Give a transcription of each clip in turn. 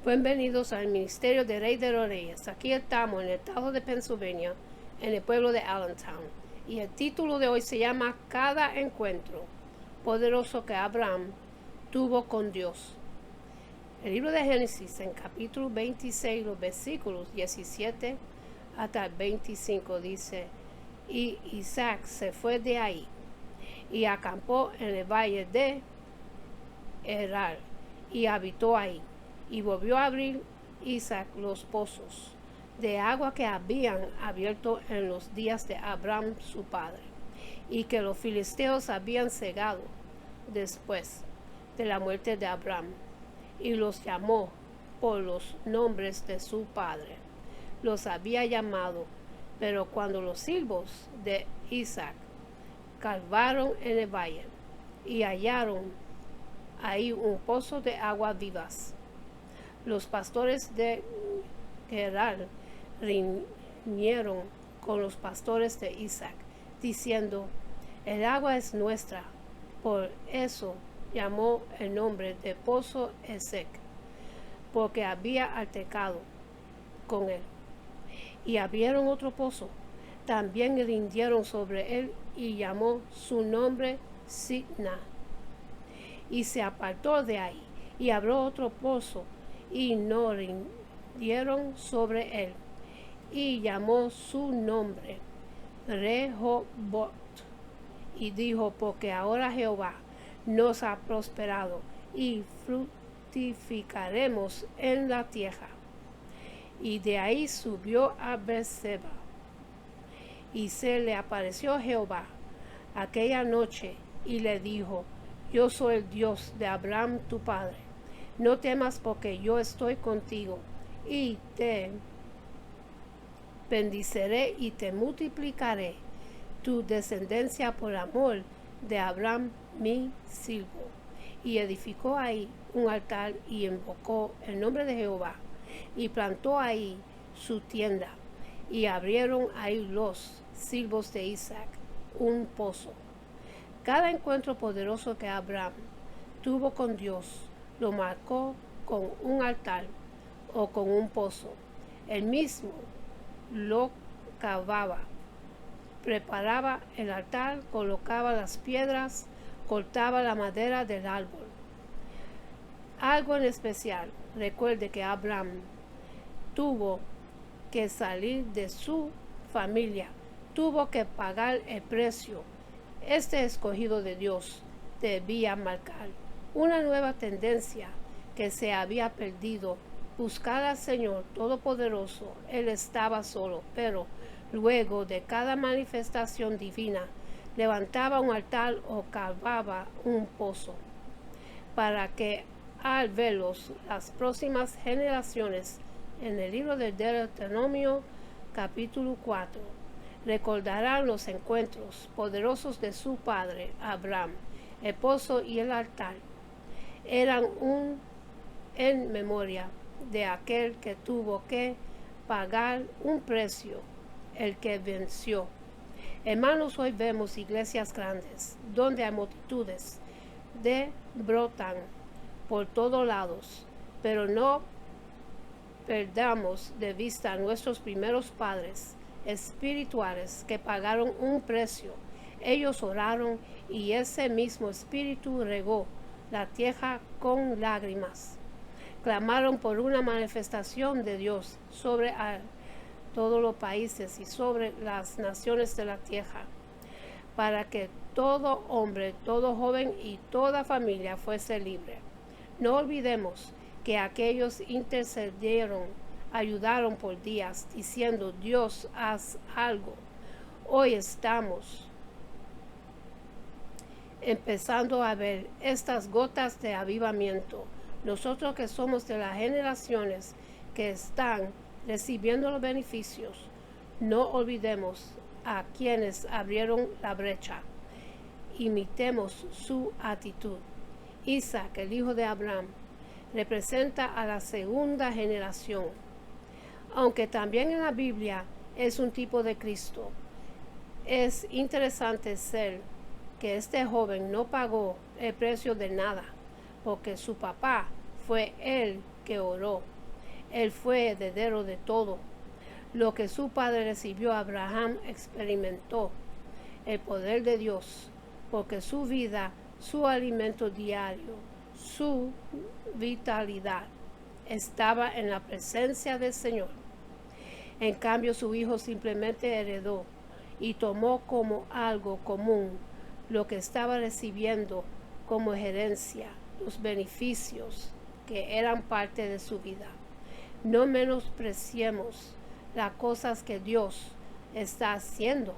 Bienvenidos al Ministerio de Rey de los Reyes. Aquí estamos en el estado de Pennsylvania, en el pueblo de Allentown. Y el título de hoy se llama Cada encuentro poderoso que Abraham tuvo con Dios. El libro de Génesis, en capítulo 26, los versículos 17 hasta el 25, dice: Y Isaac se fue de ahí y acampó en el valle de Gerar y habitó ahí. Y volvió a abrir Isaac los pozos de agua que habían abierto en los días de Abraham su padre, y que los filisteos habían cegado después de la muerte de Abraham, y los llamó por los nombres de su padre. Los había llamado, pero cuando los siervos de Isaac cavaron en el valle y hallaron ahí un pozo de aguas vivas, los pastores de Gerar riñeron con los pastores de Isaac, diciendo: el agua es nuestra. Por eso llamó el nombre de pozo Esek, porque había altercado con él. Y abrieron otro pozo, también rindieron sobre él, y llamó su nombre Sitna. Y se apartó de ahí, y abrió otro pozo, y no rindieron sobre él, y llamó su nombre Rehobot, y dijo: porque ahora Jehová nos ha prosperado, y fructificaremos en la tierra. Y de ahí subió a Beerseba, y se le apareció Jehová aquella noche, y le dijo: yo soy el Dios de Abraham tu padre. No temas, porque yo estoy contigo, y te bendiciré y te multiplicaré tu descendencia por amor de Abraham mi siervo. Y edificó ahí un altar y invocó el nombre de Jehová, y plantó ahí su tienda, y abrieron ahí los siervos de Isaac un pozo. Cada encuentro poderoso que Abraham tuvo con Dios lo marcó con un altar o con un pozo. Él mismo lo cavaba, preparaba el altar, colocaba las piedras, cortaba la madera del árbol. Algo en especial, recuerde que Abraham tuvo que salir de su familia, tuvo que pagar el precio. Este escogido de Dios debía marcar una nueva tendencia que se había perdido: buscar al Señor Todopoderoso. Él estaba solo, pero luego de cada manifestación divina levantaba un altar o cavaba un pozo, para que al verlos las próximas generaciones, en el libro del Deuteronomio capítulo 4, recordarán los encuentros poderosos de su padre Abraham. El pozo y el altar eran en memoria de aquel que tuvo que pagar un precio, el que venció. Hermanos, hoy vemos iglesias grandes donde hay multitudes de brotan por todos lados, pero no perdamos de vista a nuestros primeros padres espirituales que pagaron un precio. Ellos oraron, y ese mismo espíritu regó la tierra con lágrimas. Clamaron por una manifestación de Dios sobre todos los países y sobre las naciones de la tierra, para que todo hombre, todo joven y toda familia fuese libre. No olvidemos que aquellos intercedieron, ayudaron por días, diciendo: Dios, haz algo. Hoy estamos empezando a ver estas gotas de avivamiento. Nosotros que somos de las generaciones que están recibiendo los beneficios, no olvidemos a quienes abrieron la brecha. Imitemos su actitud. Isaac, el hijo de Abraham, representa a la segunda generación, aunque también en la Biblia es un tipo de Cristo. Es interesante ser que este joven no pagó el precio de nada, porque su papá fue el que oró Él fue heredero de todo. Lo que su padre recibió, Abraham experimentó el poder de Dios, porque su vida, su alimento diario, su vitalidad estaba en la presencia del Señor. En cambio, su hijo simplemente heredó y tomó como algo común lo que estaba recibiendo como herencia, los beneficios que eran parte de su vida. No menospreciemos las cosas que Dios está haciendo.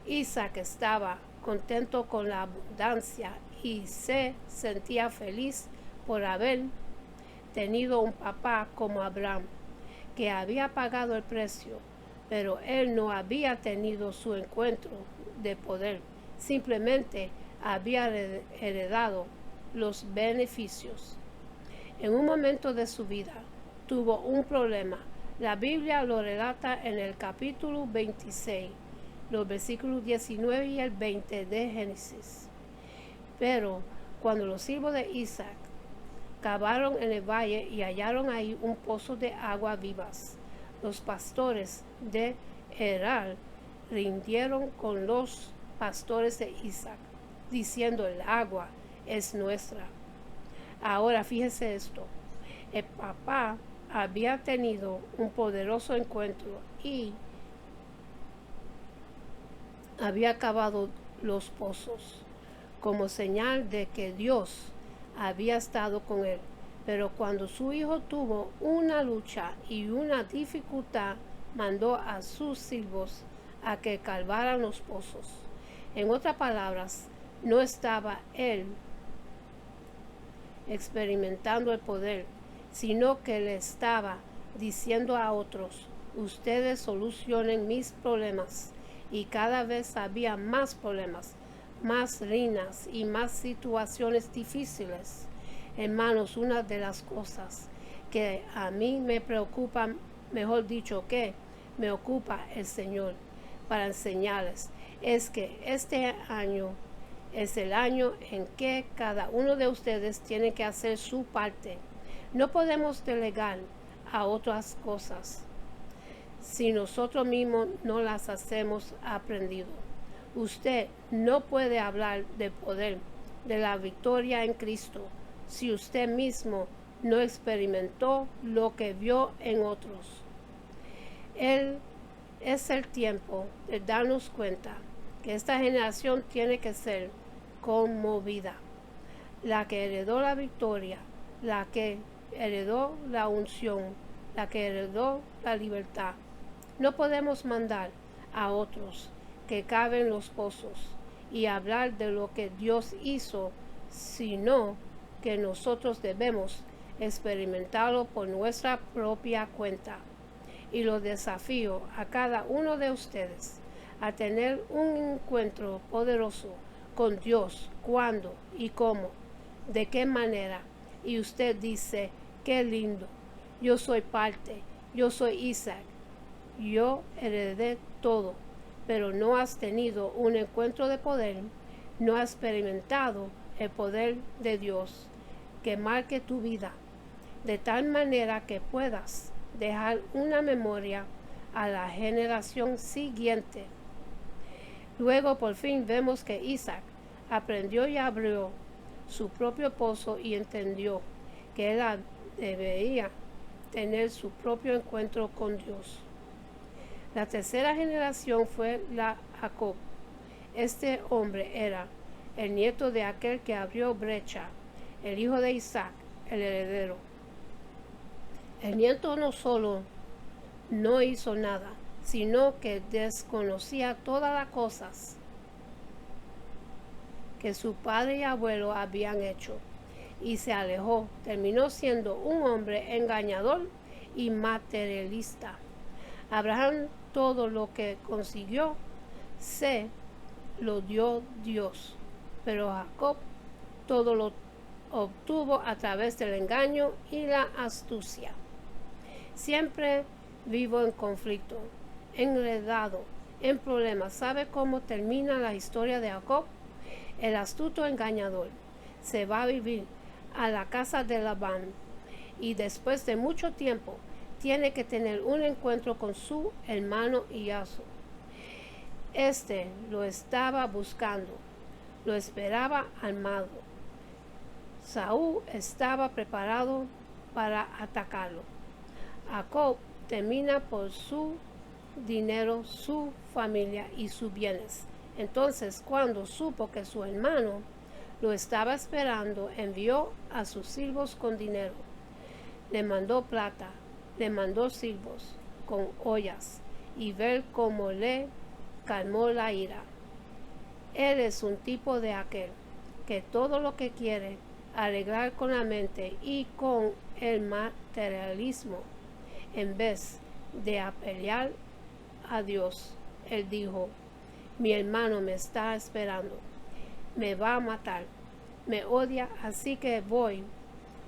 Isaac estaba contento con la abundancia y se sentía feliz por haber tenido un papá como Abraham, que había pagado el precio, pero él no había tenido su encuentro de poder, simplemente había heredado los beneficios. En un momento de su vida tuvo un problema. La Biblia lo relata en el capítulo 26, los versículos 19 y el 20 de Génesis. Pero cuando los hijos de Isaac cavaron en el valle y hallaron ahí un pozo de agua vivas, los pastores de Gerar rindieron con los pastores de Isaac, diciendo: el agua es nuestra. Ahora fíjese esto: el papá había tenido un poderoso encuentro y había cavado los pozos como señal de que Dios había estado con él. Pero cuando su hijo tuvo una lucha y una dificultad, mandó a sus siervos a que cavaran los pozos. En otras palabras, no estaba él experimentando el poder, sino que le estaba diciendo a otros: ustedes solucionen mis problemas. Y cada vez había más problemas, más riñas y más situaciones difíciles. Hermanos, una de las cosas que a mí me preocupa, mejor dicho, que me ocupa el Señor para enseñarles, es que este año es el año en que cada uno de ustedes tiene que hacer su parte. No podemos delegar a otras cosas si nosotros mismos no las hacemos aprendido. Usted no puede hablar del poder, de la victoria en Cristo, si usted mismo no experimentó lo que vio en otros. Es el tiempo de darnos cuenta que esta generación tiene que ser conmovida. La que heredó la victoria, la que heredó la unción, la que heredó la libertad. No podemos mandar a otros que caven los pozos y hablar de lo que Dios hizo, sino que nosotros debemos experimentarlo por nuestra propia cuenta. Y lo desafío a cada uno de ustedes a tener un encuentro poderoso con Dios. ¿Cuándo y cómo? ¿De qué manera? Y usted dice: qué lindo, yo soy parte, yo soy Isaac, yo heredé todo. Pero no has tenido un encuentro de poder, no has experimentado el poder de Dios que marque tu vida, de tal manera que puedas dejar una memoria a la generación siguiente. Luego por fin vemos que Isaac aprendió y abrió su propio pozo y entendió que él debía tener su propio encuentro con Dios. La tercera generación fue la Jacob. Este hombre era el nieto de aquel que abrió brecha, el hijo de Isaac, el heredero. El nieto no solo no hizo nada, sino que desconocía todas las cosas que su padre y abuelo habían hecho, y se alejó. Terminó siendo un hombre engañador y materialista. Abraham todo lo que consiguió se lo dio Dios, pero Jacob todo lo obtuvo a través del engaño y la astucia. Siempre vivo en conflicto, enredado en problemas. ¿Sabe cómo termina la historia de Jacob? El astuto engañador se va a vivir a la casa de Labán, y después de mucho tiempo tiene que tener un encuentro con su hermano Iaso. Este lo estaba buscando, lo esperaba armado. Saúl estaba preparado para atacarlo. Jacob termina por su dinero, su familia y sus bienes. Entonces, cuando supo que su hermano lo estaba esperando, envió a sus siervos con dinero. Le mandó plata, le mandó siervos con ollas, y ver cómo le calmó la ira. Él es un tipo de aquel que todo lo que quiere arreglar con la mente y con el materialismo, en vez de apelar a Dios. Él dijo: mi hermano me está esperando, me va a matar, me odia, así que voy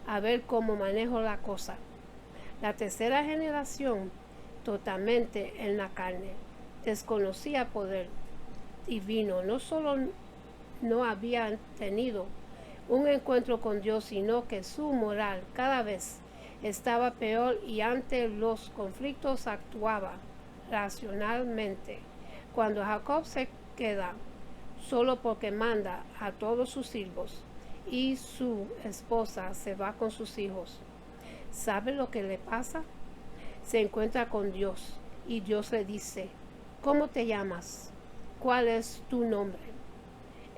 a ver cómo manejo la cosa. La tercera generación, totalmente en la carne, desconocía poder divino. No solo no había tenido un encuentro con Dios, sino que su moral cada vez estaba peor, y ante los conflictos actuaba racionalmente. Cuando Jacob se queda solo porque manda a todos sus siervos y su esposa se va con sus hijos, ¿sabe lo que le pasa? Se encuentra con Dios y Dios le dice: ¿cómo te llamas? ¿Cuál es tu nombre?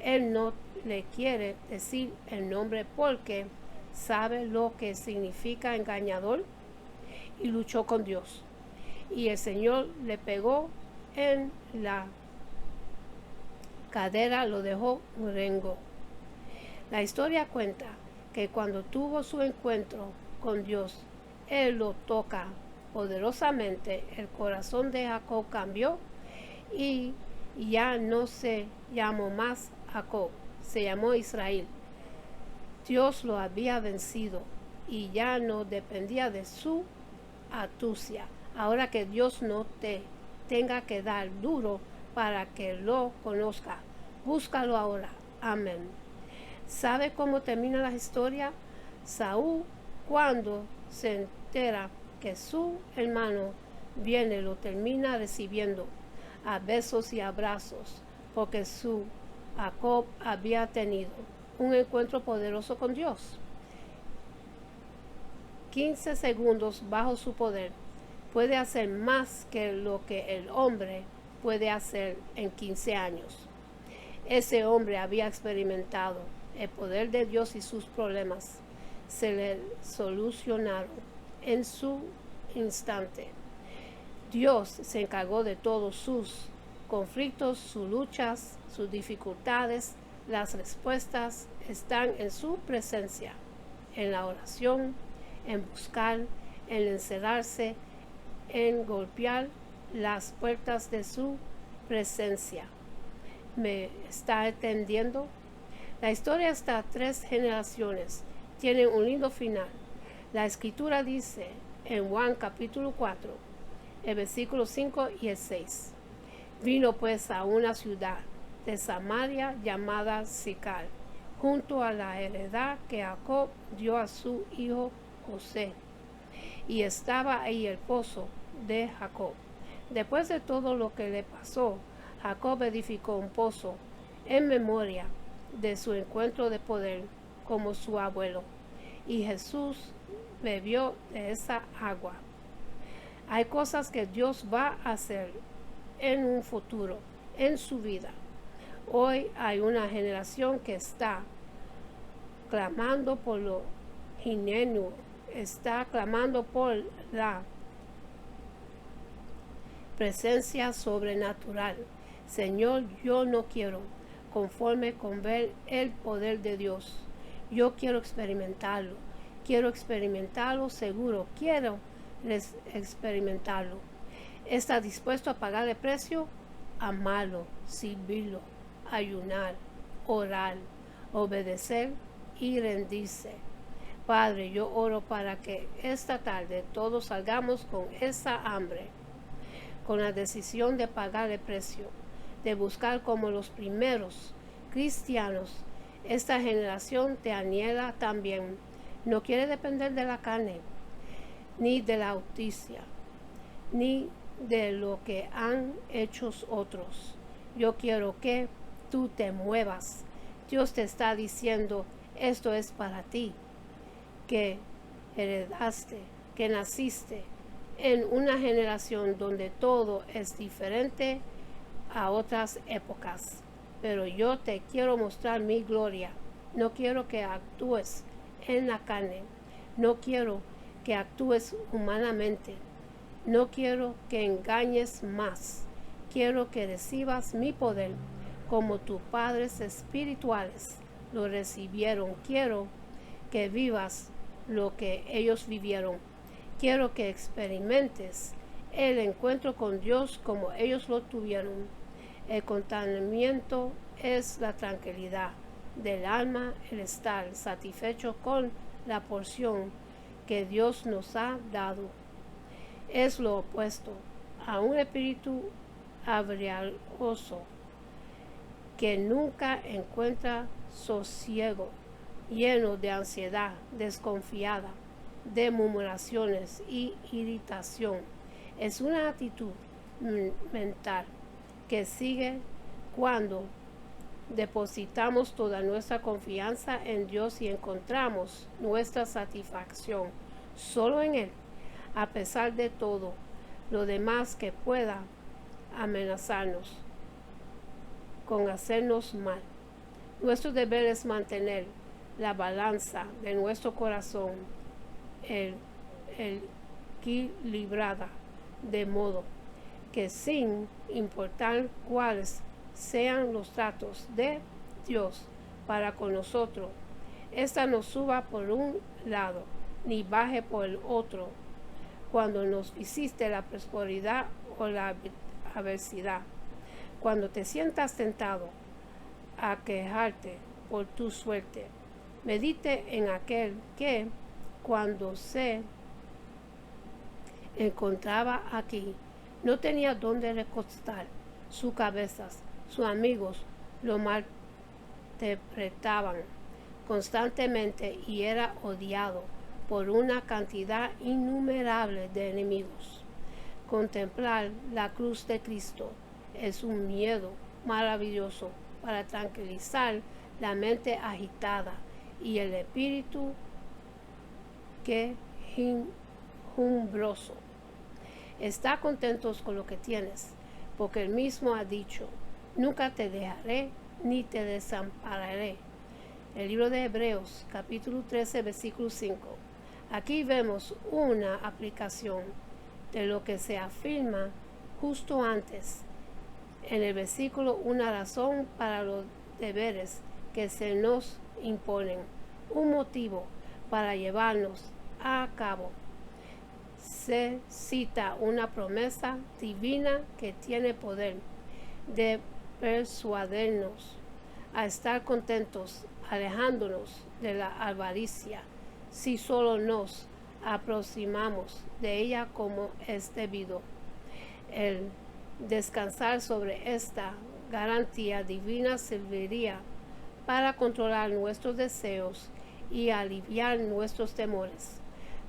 Él no le quiere decir el nombre porque sabe lo que significa engañador, y luchó con Dios. Y el Señor le pegó en la cadera, lo dejó rengo. La historia cuenta que cuando tuvo su encuentro con Dios, Él lo toca poderosamente. El corazón de Jacob cambió y ya no se llamó más Jacob, se llamó Israel. Dios lo había vencido y ya no dependía de su astucia. Ahora que Dios no te tenga que dar duro para que lo conozca, búscalo ahora. Amén. ¿Sabe cómo termina la historia? Saúl, cuando se entera que su hermano viene, lo termina recibiendo a besos y abrazos, porque su Jacob había tenido un encuentro poderoso con Dios. 15 segundos bajo su poder puede hacer más que lo que el hombre puede hacer en 15 años. Ese hombre había experimentado el poder de Dios y sus problemas se le solucionaron en su instante. Dios se encargó de todos sus conflictos, sus luchas, sus dificultades. Las respuestas están en su presencia, en la oración, en buscar, en encerrarse, en golpear las puertas de su presencia. ¿Me está entendiendo? La historia está 3 generaciones. Tiene un lindo final. La escritura dice en Juan capítulo 4, el versículo 5 y el 6. Vino pues a una ciudad de Samaria llamada Sicar, junto a la heredad que Jacob dio a su hijo José. Y estaba ahí el pozo de Jacob. Después de todo lo que le pasó, Jacob edificó un pozo en memoria de su encuentro de poder como su abuelo, y Jesús bebió de esa agua. Hay cosas que Dios va a hacer en un futuro, en su vida. Hoy hay una generación que está clamando por lo genuino, está clamando por la presencia sobrenatural. Señor, yo no quiero conforme con ver el poder de Dios. Yo quiero experimentarlo seguro, quiero experimentarlo. ¿Está dispuesto a pagar el precio? Amarlo, servirlo, ayunar, orar, obedecer y rendirse. Padre, yo oro para que esta tarde todos salgamos con esa hambre, con la decisión de pagar el precio, de buscar como los primeros cristianos. Esta generación te anhela también. No quiere depender de la carne. ni de la justicia, ni de lo que han hecho otros. Yo quiero que tú te muevas. Dios te está diciendo, esto es para ti, que heredaste, que naciste en una generación donde todo es diferente a otras épocas. Pero yo te quiero mostrar mi gloria. No quiero que actúes en la carne. No quiero que actúes humanamente. No quiero que engañes más. Quiero que recibas mi poder como tus padres espirituales lo recibieron. Quiero que vivas lo que ellos vivieron. Quiero que experimentes el encuentro con Dios como ellos lo tuvieron. El contentamiento es la tranquilidad del alma, el estar satisfecho con la porción que Dios nos ha dado. Es lo opuesto a un espíritu abriagoso que nunca encuentra sosiego, lleno de ansiedad, desconfiada, de murmuraciones y irritación. Es una actitud mental que sigue cuando depositamos toda nuestra confianza en Dios y encontramos nuestra satisfacción solo en Él, a pesar de todo lo demás que pueda amenazarnos con hacernos mal. Nuestro deber es mantener la balanza de nuestro corazón equilibrada, de modo que sin importar cuáles sean los tratos de Dios para con nosotros, esta no suba por un lado ni baje por el otro cuando nos visite la prosperidad o la adversidad. Cuando te sientas tentado a quejarte por tu suerte, medite en aquel que, cuando se encontraba aquí, no tenía dónde recostar sus cabezas. Sus amigos lo maltrataban constantemente y era odiado por una cantidad innumerable de enemigos. Contemplar la cruz de Cristo es un miedo maravilloso para tranquilizar la mente agitada y el espíritu quejumbroso. Está contentos con lo que tienes, porque él mismo ha dicho, nunca te dejaré ni te desampararé. El libro de Hebreos, capítulo 13, versículo 5. Aquí vemos una aplicación de lo que se afirma justo antes. En el versículo, una razón para los deberes que se nos imponen, un motivo para llevarnos a cabo. Se cita una promesa divina que tiene poder de persuadirnos a estar contentos, alejándonos de la avaricia, si solo nos aproximamos de ella como es debido. El descansar sobre esta garantía divina serviría para controlar nuestros deseos y aliviar nuestros temores.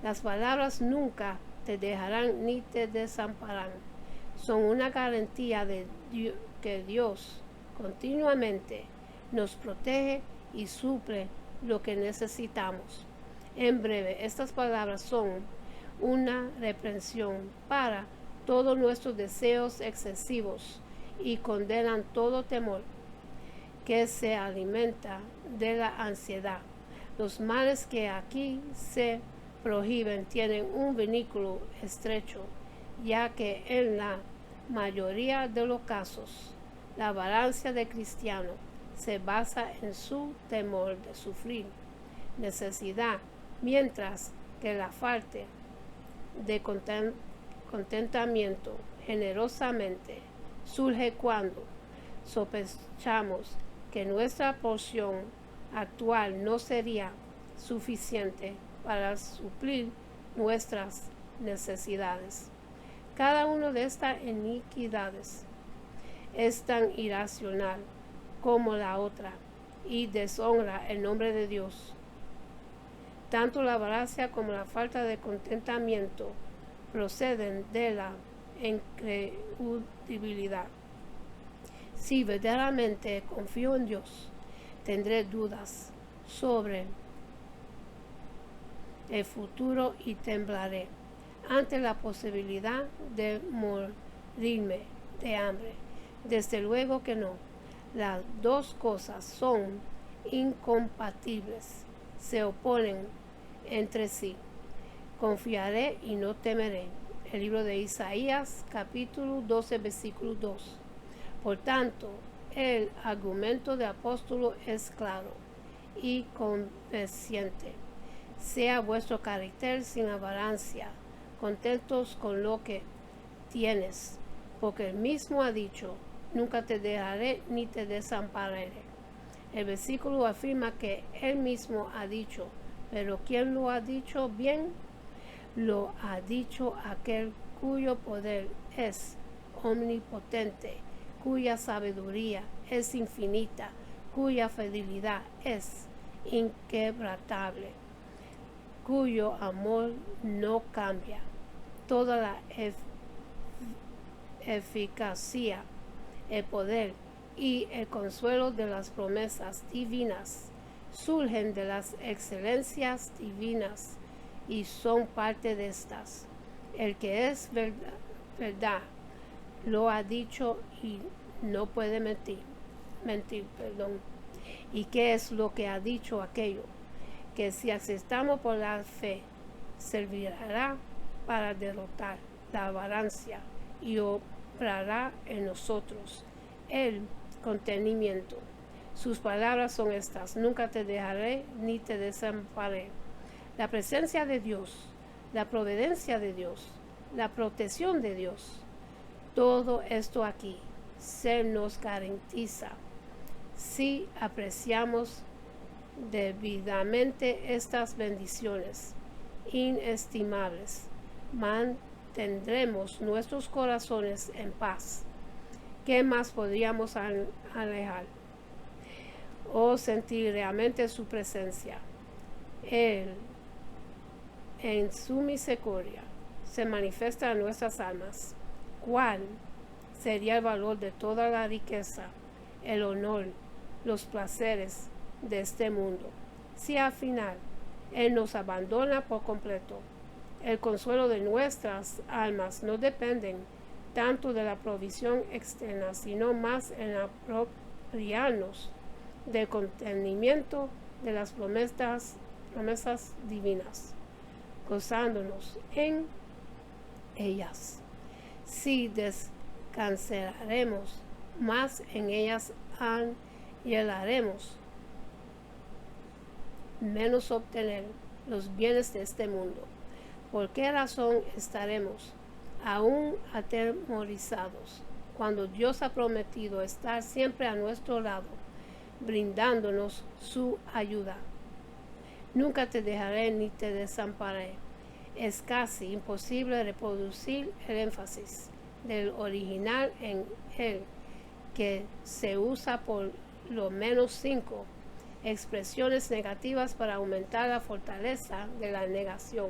Las palabras nunca te dejarán ni te desampararán son una garantía de que Dios continuamente nos protege y suple lo que necesitamos. En breve, estas palabras son una reprensión para todos nuestros deseos excesivos y condenan todo temor que se alimenta de la ansiedad. Los males que aquí se prohíben tienen un vínculo estrecho, ya que en la mayoría de los casos la vagancia del cristiano se basa en su temor de sufrir necesidad, mientras que la falta de contentamiento generosamente surge cuando sospechamos que nuestra porción actual no sería suficiente para suplir nuestras necesidades. Cada una de estas iniquidades es tan irracional como la otra y deshonra el nombre de Dios. Tanto la avaricia como la falta de contentamiento proceden de la incredulidad. Si verdaderamente confío en Dios, tendré dudas sobre el futuro y temblaré ante la posibilidad de morirme de hambre. Desde luego que no. Las dos cosas son incompatibles, se oponen entre sí. Confiaré y no temeré. El libro de Isaías, capítulo 12, versículo 2. Por tanto, el argumento del apóstol es claro y convincente. Sea vuestro carácter sin avaricia, contentos con lo que tienes, porque él mismo ha dicho, nunca te dejaré ni te desampararé. El versículo afirma que él mismo ha dicho, pero ¿quién lo ha dicho bien? Lo ha dicho aquel cuyo poder es omnipotente, cuya sabiduría es infinita, cuya fidelidad es inquebrantable, cuyo amor no cambia. Toda la eficacia, el poder y el consuelo de las promesas divinas surgen de las excelencias divinas y son parte de estas. El que es verdad lo ha dicho y no puede mentir. ¿Y qué es lo que ha dicho aquello? Que si aceptamos por la fe, servirá para derrotar la avaricia y obrará en nosotros el contenimiento. Sus palabras son estas: nunca te dejaré ni te desampararé. La presencia de Dios, la providencia de Dios, la protección de Dios, todo esto aquí se nos garantiza si apreciamos debidamente estas bendiciones inestimables. Mantendremos nuestros corazones en paz. ¿Qué más podríamos alejar o sentir realmente su presencia? Él, en su misericordia, se manifiesta en nuestras almas. ¿Cuál sería el valor de toda la riqueza, el honor, los placeres de este mundo, si al final Él nos abandona por completo? El consuelo de nuestras almas no depende tanto de la provisión externa, sino más en apropiarnos del contenimiento de las promesas divinas, gozándonos en ellas. Si descansaremos más en ellas, anhelaremos menos obtener los bienes de este mundo. ¿Por qué razón estaremos aún atemorizados cuando Dios ha prometido estar siempre a nuestro lado, brindándonos su ayuda? Nunca te dejaré ni te desampararé. Es casi imposible reproducir el énfasis del original en él, que se usa por lo menos 5 expresiones negativas para aumentar la fortaleza de la negación.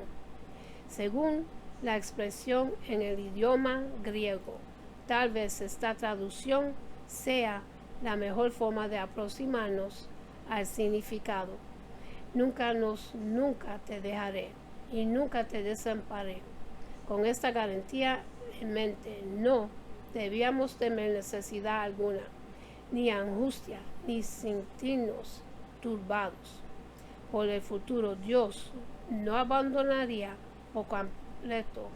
Según la expresión en el idioma griego, tal vez esta traducción sea la mejor forma de aproximarnos al significado. Nunca te dejaré y nunca te desampararé. Con esta garantía en mente, no debíamos temer necesidad alguna, ni angustia, ni sentirnos turbados. Por el futuro, Dios no abandonaría por completo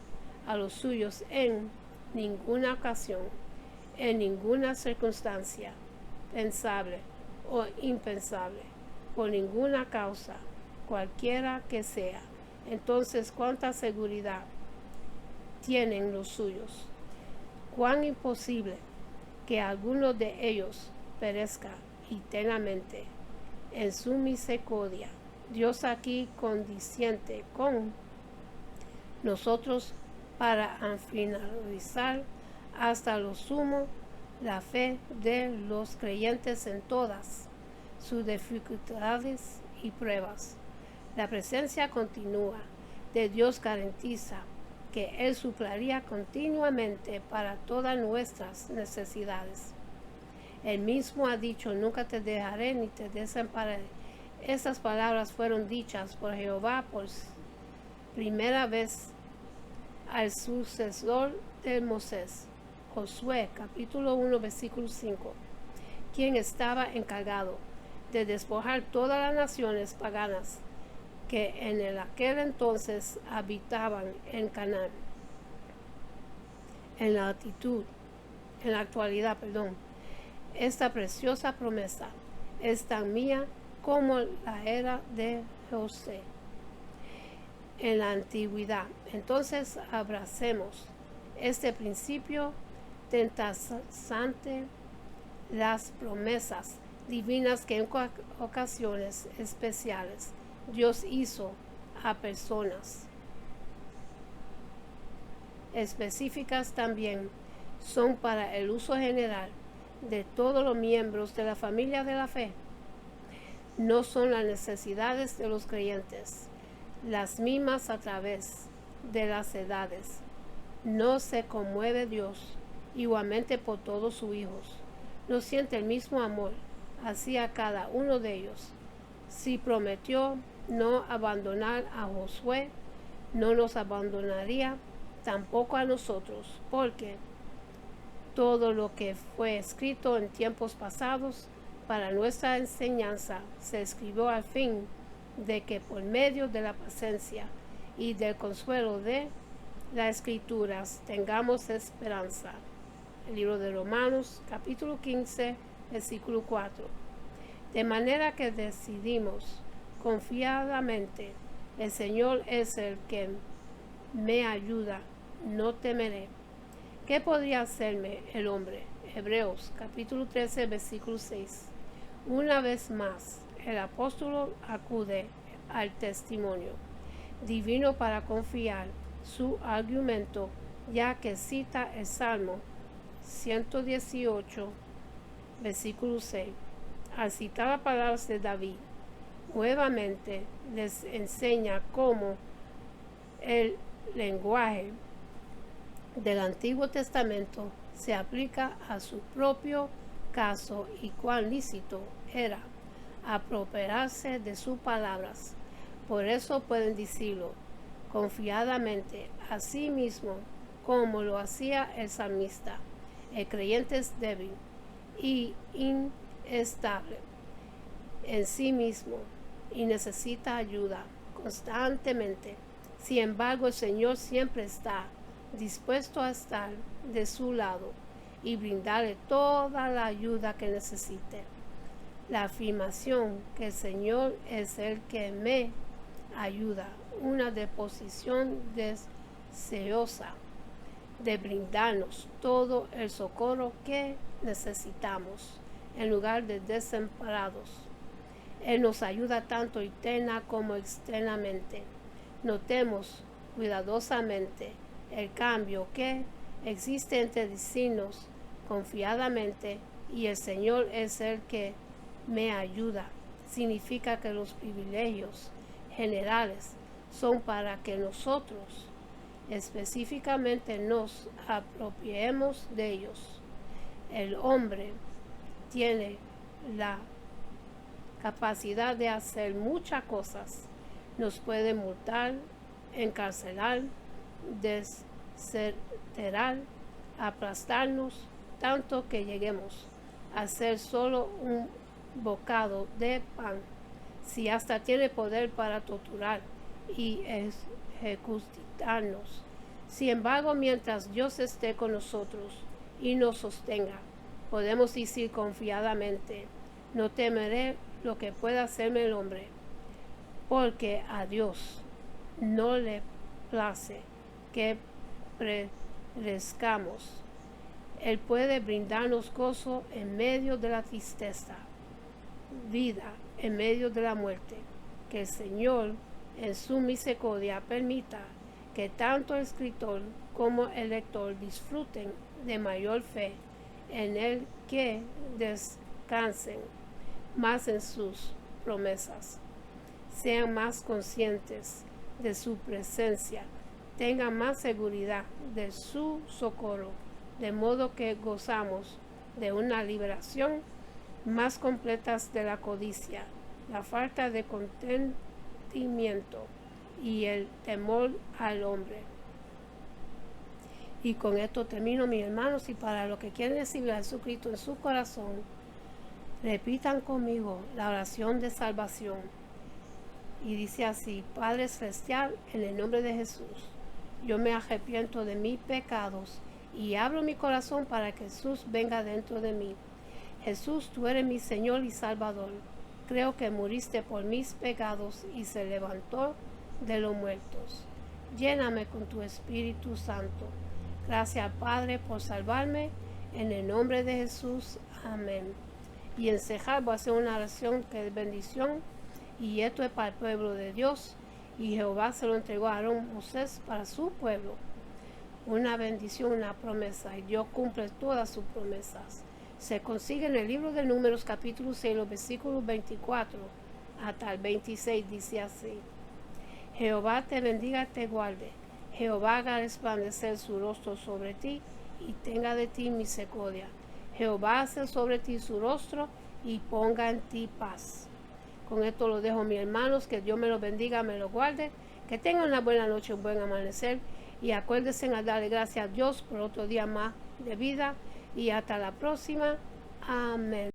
a los suyos en ninguna ocasión, en ninguna circunstancia, pensable o impensable, por ninguna causa, cualquiera que sea. Entonces, ¿cuánta seguridad tienen los suyos? ¿Cuán imposible que alguno de ellos perezca eternamente? En su misericordia, Dios aquí condiciente con nosotros para finalizar hasta lo sumo la fe de los creyentes en todas sus dificultades y pruebas, La presencia continua de Dios garantiza que Él suplirá continuamente para todas nuestras necesidades. Él mismo ha dicho, nunca te dejaré ni te desampararé. Estas palabras fueron dichas por Jehová por primera vez al sucesor de Moisés, Josué capítulo 1 versículo 5, quien estaba encargado de despojar todas las naciones paganas que en aquel entonces habitaban en Canaán. En la actualidad, esta preciosa promesa es tan mía como la era de José en la antigüedad. Entonces abracemos este principio tentazante, las promesas divinas que en ocasiones especiales Dios hizo a personas específicas también son para el uso general de todos los miembros de la familia de la fe. No son las necesidades de los creyentes, las mismas a través de las edades. No se conmueve Dios igualmente por todos sus hijos. No siente el mismo amor hacia cada uno de ellos. Si prometió no abandonar a Josué, no nos abandonaría tampoco a nosotros, porque todo lo que fue escrito en tiempos pasados para nuestra enseñanza se escribió al fin de que por medio de la paciencia y del consuelo de las escrituras tengamos esperanza. El libro de Romanos capítulo 15 versículo 4. De manera que decidimos confiadamente, el Señor es el que me ayuda, no temeré. ¿Qué podría hacerme el hombre? Hebreos capítulo 13 versículo 6. Una vez más, el apóstol acude al testimonio divino para confiar su argumento, ya que cita el Salmo 118 versículo 6. Al citar las palabras de David, nuevamente les enseña cómo el lenguaje del Antiguo Testamento se aplica a su propio caso y cuán lícito era apropiarse de sus palabras. Por eso pueden decirlo confiadamente, así mismo como lo hacía el salmista. El creyente es débil y inestable en sí mismo y necesita ayuda constantemente. Sin embargo, el Señor siempre está dispuesto a estar de su lado y brindarle toda la ayuda que necesite. La afirmación que el Señor es el que me ayuda, una disposición deseosa de brindarnos todo el socorro que necesitamos en lugar de desamparados. Él nos ayuda tanto interna como externamente. Notemos cuidadosamente el cambio que existe entre decirnos confiadamente y el Señor es el que me ayuda. Significa que los privilegios generales son para que nosotros específicamente nos apropiemos de ellos. El hombre tiene la capacidad de hacer muchas cosas. Nos puede multar, encarcelar, desterrar, aplastarnos, tanto que lleguemos a ser solo un bocado de pan. Si hasta tiene poder para torturar y ejecutarnos. Sin embargo, mientras Dios esté con nosotros y nos sostenga, podemos decir confiadamente, no temeré lo que pueda hacerme el hombre, porque a Dios no le place que perezcamos. Él puede brindarnos gozo en medio de la tristeza, vida en medio de la muerte. Que el Señor en su misericordia permita que tanto el escritor como el lector disfruten de mayor fe en Él, que descansen más en sus promesas. sean más conscientes de su presencia, tengan más seguridad de su socorro, de modo que gozamos de una liberación más completa de la codicia, la falta de contentimiento y el temor al hombre. Y con esto termino, mis hermanos, y para los que quieren recibir a Jesucristo en su corazón, repitan conmigo la oración de salvación. Y dice así: Padre Celestial, en el nombre de Jesús, yo me arrepiento de mis pecados y abro mi corazón para que Jesús venga dentro de mí. Jesús, tú eres mi Señor y Salvador. Creo que muriste por mis pecados y se levantó de los muertos. Lléname con tu Espíritu Santo. Gracias, Padre, por salvarme. En el nombre de Jesús. Amén. Y en cejar voy a hacer una oración que es bendición. Y esto es para el pueblo de Dios. Y Jehová se lo entregó a Aarón Moisés para su pueblo. Una bendición, una promesa. Y Dios cumple todas sus promesas. Se consigue en el libro de Números capítulo 6, los versículos 24 hasta el 26. Dice así: Jehová te bendiga, te guarde. Jehová haga resplandecer su rostro sobre ti y tenga de ti misericordia. Jehová hace sobre ti su rostro y ponga en ti paz. Con esto lo dejo, mis hermanos. Que Dios me los bendiga, me los guarde. Que tengan una buena noche, un buen amanecer. Y acuérdense a darle gracias a Dios por otro día más de vida. Y hasta la próxima. Amén.